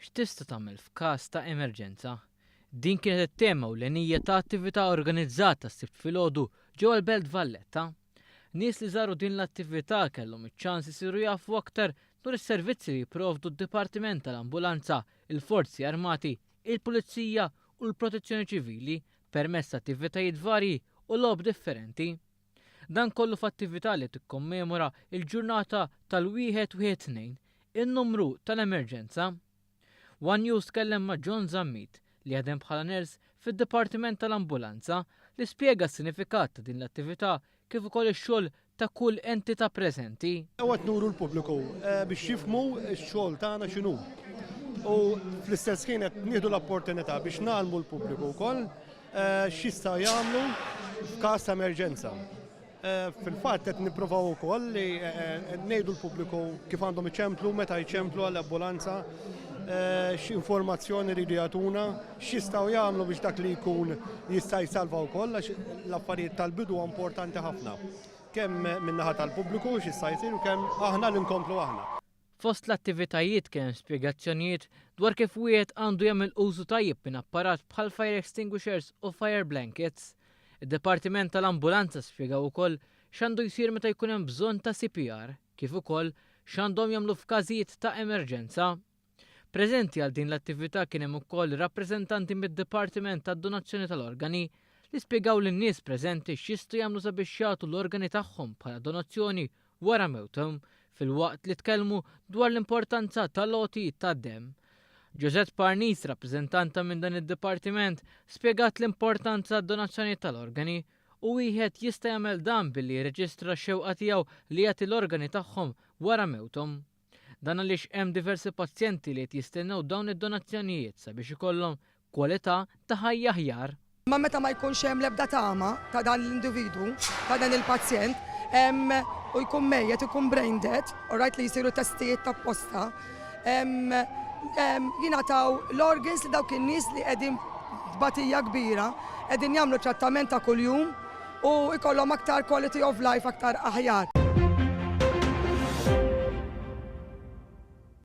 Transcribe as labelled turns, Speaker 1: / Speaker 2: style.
Speaker 1: X'tista' tagħmel f'każ ta' emerġenza? Din kienet it-tema ewlenija ta' attività organizzata s-sibt filgħodu ġewwa l-Belt Valletta. Nies li żaru din l-attività kellhom iċ-ċans isiru jafu aktar dwar is-servizzi li jipprovdu d-Dipartiment tal-Ambulanza, il-Forzi Armati, il-Pulizija u l-Protezzjoni Ċivili permezz attivitajiet varji u logħob differenti. Dan kollu f'attività li tikkommemora il-ġurnata tal-1/1/2, in-numru tal-emerġenza. One News tkellem ma' John Zammit li jaħdem bħala ners fid-Dipartiment tal-Ambulanza li spjega s-sinifikat ta' din l-attività kif ukoll ix-xogħol ta' kull entità preżenti.
Speaker 2: Ewwet nuru l-pubbliku biex jifhmu x-xogħol tagħna x'inhu. U fl-istess ħin qed nieħdu l-opportunità biex nagħlmu l-pubbliku wkoll x'jistgħu jagħmlu f'każ ta' emerġenza. Fil-fatt qed nippruvaw ukoll li ngħidu l-pubbliku kif għandhom iċemplu, meta jċemplu għall-ambulanza, x'informazzjoni rridu jagħtuna, x'jistgħu jagħmlu biex dak li jkun jista' jsalva wkoll għax l-affarijiet tal-bidu importanti ħafna. Kemm min-naħa tal-pubbliku x'jista' jsir u kemm aħna li nkomplu aħna.
Speaker 1: Fost l-attivitajiet kien hemm spjegazzjonijiet dwar kif wieħed għandu jagħmel użu tajjeb minn apparat bħal fire extinguishers u fire blankets. Id-Dipartiment tal-Ambulanza spjegaw ukoll x'għandu jsir meta jkun hemm bżonn ta' CPR, kif ukoll x'għandhom jagħmlu f'każijiet ta' emerġenza. Preżenti għal din l-attività kien hemm ukoll rappreżentanti mid-Dipartiment tad-Donazzjoni tal-Organi li spjegaw lin-nies preżenti x'jistgħu jagħmlu sabiex jagħtu l-organi tagħhom bħala donazzjoni wara mewthom filwaqt li tkellmu dwar l-importanza tal-loti tad-demm. Josette Parnis, rappreżentanta minn dan id-dipartiment, spjegat l-importanza tad-donazzjoni tal-organi u wieħed jista' jagħmel dan billi jirreġistra x-xewqa tiegħu li jagħti l-organi tagħhom wara mewthom. Dan għaliex hemm diversi pazjenti li qed jistennew dawn id-donazzjonijiet sabiex ikollhom kwalità ta' ħajja aħjar.
Speaker 3: Ma meta ma jkunx hemm l-ebda tama ta' dan l-individwu, ta' dan il-pazjent, u jkun mejjed, ikun brain dead, orajt li jsiru testijiet ta' apposta, jingħataw l-organs li dawk in-nies li qegħdin f'batija kbira, qegħdin jagħmlu trattament ta' kuljum u jkollhom aktar quality of life aktar aħjar.